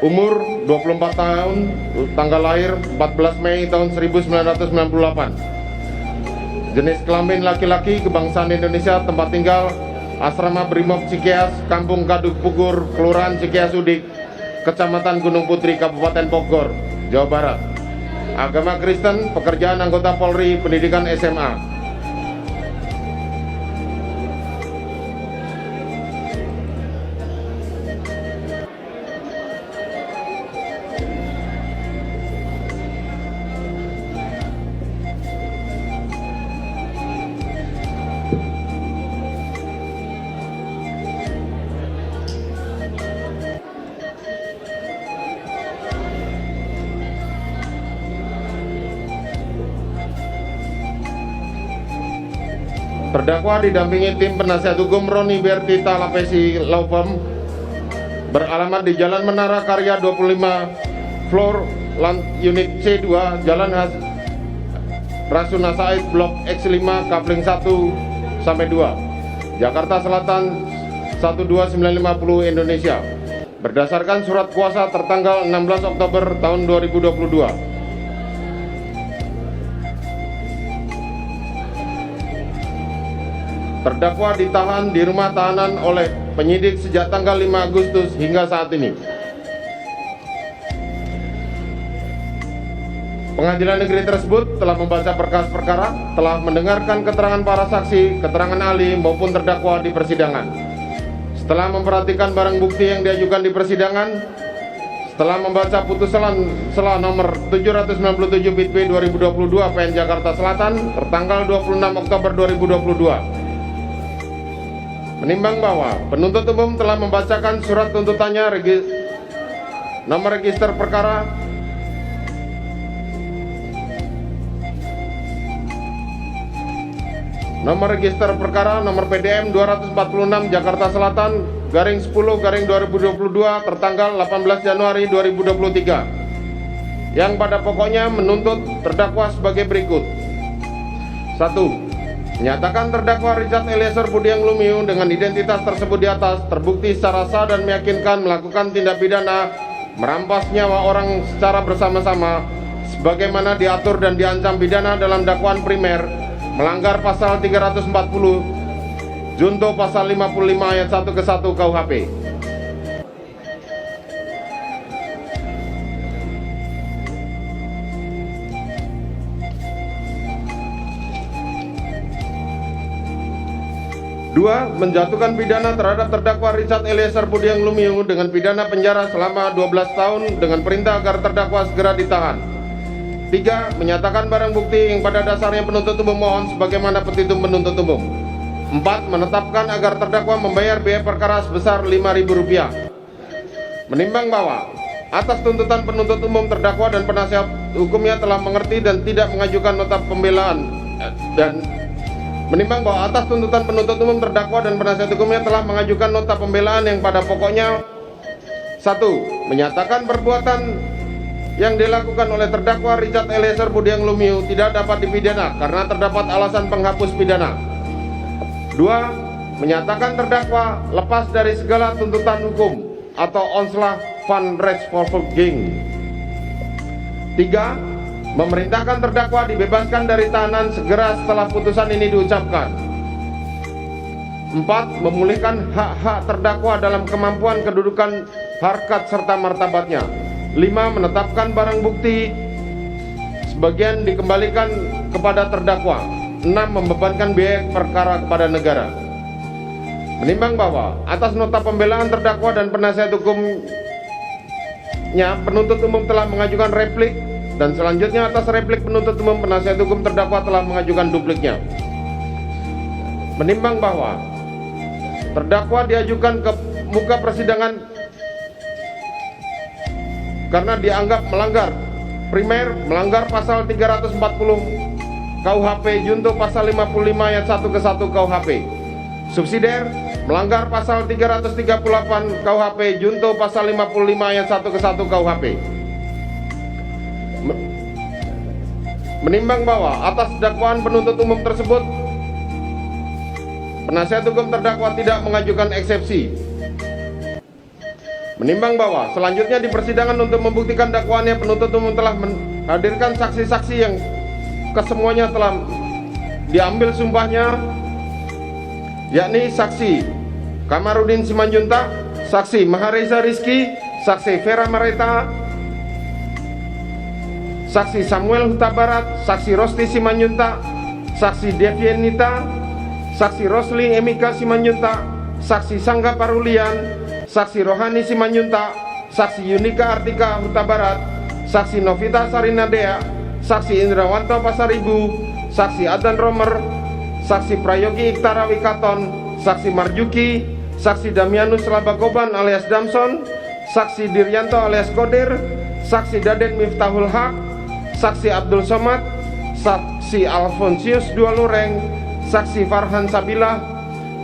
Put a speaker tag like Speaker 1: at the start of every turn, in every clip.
Speaker 1: umur 24 tahun, tanggal lahir 14 Mei tahun 1998. Jenis kelamin laki-laki, kebangsaan Indonesia, tempat tinggal Asrama Brimob Cikeas, Kampung Kaduk Pugur, Kelurahan Cikeas Udik, Kecamatan Gunung Putri, Kabupaten Bogor, Jawa Barat. Agama Kristen, pekerjaan anggota Polri, pendidikan SMA. Terdakwa didampingi tim penasihat hukum Roni Bertita Lapesi Law Firm beralamat di Jalan Menara Karya 25 Floor Unit C2 Jalan Rasuna Said Blok X5 Kapling 1 sampai 2 Jakarta Selatan 12950 Indonesia berdasarkan surat kuasa tertanggal 16 Oktober tahun 2022. Terdakwa ditahan di rumah tahanan oleh penyidik sejak tanggal 5 Agustus hingga saat ini. Pengadilan negeri tersebut telah membaca berkas perkara, telah mendengarkan keterangan para saksi, keterangan ahli maupun terdakwa di persidangan. Setelah memperhatikan barang bukti yang diajukan di persidangan, setelah membaca putusan sela nomor 797 BIT 2022 PN Jakarta Selatan tertanggal 26 Oktober 2022. Menimbang bahwa penuntut umum telah membacakan surat tuntutannya nomor register perkara nomor PDM 246 Jakarta Selatan garing 10/2022 tertanggal 18 Januari 2023 yang pada pokoknya menuntut terdakwa sebagai berikut. 1. Menyatakan terdakwa Richard Eliezer Budiang Lumiu dengan identitas tersebut di atas terbukti secara sah dan meyakinkan melakukan tindak pidana merampas nyawa orang secara bersama-sama sebagaimana diatur dan diancam pidana dalam dakwaan primer melanggar pasal 340 junto pasal 55 ayat 1 ke 1 KUHP. 2. Menjatuhkan pidana terhadap terdakwa Richard Eliezer Budiang Lumiu dengan pidana penjara selama 12 tahun dengan perintah agar terdakwa segera ditahan. 3. Menyatakan barang bukti yang pada dasarnya penuntut umum mohon sebagaimana petitum penuntut umum. 4. Menetapkan agar terdakwa membayar biaya perkara sebesar Rp5.000. Menimbang bahwa atas tuntutan penuntut umum terdakwa dan penasihat hukumnya telah mengerti dan tidak mengajukan nota pembelaan Menimbang bahwa atas tuntutan penuntut umum terdakwa dan penasihat hukumnya telah mengajukan nota pembelaan yang pada pokoknya 1. Menyatakan perbuatan yang dilakukan oleh terdakwa Richard Eliezer Budiang Lumiu tidak dapat dipidana karena terdapat alasan penghapus pidana. 2. Menyatakan terdakwa lepas dari segala tuntutan hukum atau onslah van rechtsvervolging. 3. Memerintahkan terdakwa dibebaskan dari tahanan segera setelah putusan ini diucapkan. 4. Memulihkan hak-hak terdakwa dalam kemampuan kedudukan, harkat serta martabatnya. 5. Menetapkan barang bukti sebagian dikembalikan kepada terdakwa. 6. Membebankan biaya perkara kepada negara. Menimbang bahwa atas nota pembelaan terdakwa dan penasihat hukumnya penuntut umum telah mengajukan replik dan selanjutnya atas replik penuntut umum penasihat hukum terdakwa telah mengajukan dupliknya. Menimbang bahwa terdakwa diajukan ke muka persidangan karena dianggap melanggar primer, melanggar pasal 340 KUHP junto pasal 55 ayat 1 ke 1 KUHP. Subsidiar melanggar pasal 338 KUHP junto pasal 55 ayat 1 ke 1 KUHP. Menimbang bahwa atas dakwaan penuntut umum tersebut penasihat hukum terdakwa tidak mengajukan eksepsi. Menimbang bahwa selanjutnya di persidangan untuk membuktikan dakwaannya, penuntut umum telah menghadirkan saksi-saksi yang kesemuanya telah diambil sumpahnya, yakni saksi Kamarudin Simanjuntak, saksi Mahareza Rizky, saksi Vera Mareta, saksi Samuel Huta Barat, saksi Rosti Simanjuntak, saksi Devianita, saksi Rosling Emika Simanjuntak, saksi Sangga Parulian, saksi Rohani Simanjuntak, saksi Yunika Artika Huta Barat, saksi Novita Sarinadea, saksi Indrawanto Pasaribu, saksi Adan Romer, saksi Prayogi Iktara Wikaton, saksi Marjuki, saksi Damianus Labagoban alias Damson, saksi Diryanto alias Kodir, saksi Daden Miftahul Haq, saksi Abdul Somad, saksi Alfonsius Dua Lureng, saksi Farhan Sabilah,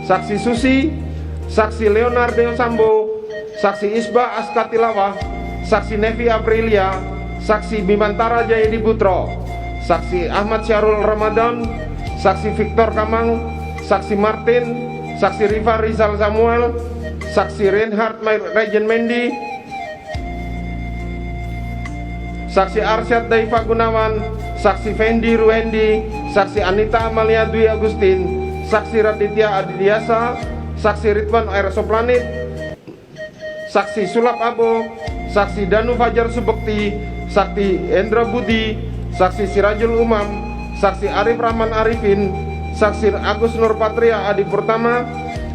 Speaker 1: saksi Susi, saksi Leonardo Sambo, saksi Isba Askatilawah, saksi Nevi Aprilia, saksi Bimantara Jayadi Putro, saksi Ahmad Syarul Ramadan, saksi Victor Kamang, saksi Martin, saksi Riva Rizal Samuel, saksi Reinhard Regen Mendi, saksi Arsyad Daifa Gunawan, saksi Fendi Ruendi, saksi Anita Amalia Dwi Agustin, saksi Raditya Adidiasa, saksi Ridwan R. Soplanit, saksi Sulap Abo, saksi Danu Fajar Subekti, saksi Endra Budi, saksi Sirajul Umam, saksi Arif Rahman Arifin, saksi Agus Nurpatria Adi Purtama,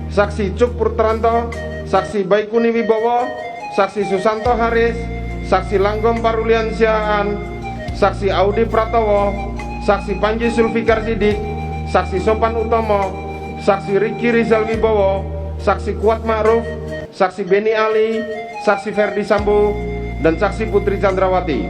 Speaker 1: saksi Cuk Purtranto, saksi Baikuni Wibowo, saksi Susanto Haris, saksi Langgom Parulian Siaan, saksi Audi Pratowo, saksi Panji Sulfikar Sidik, saksi Sopan Utomo, saksi Riki Rizal Wibowo, saksi Kuat Ma'ruf, saksi Beni Ali, saksi Ferdi Sambo, dan saksi Putri Chandrawati.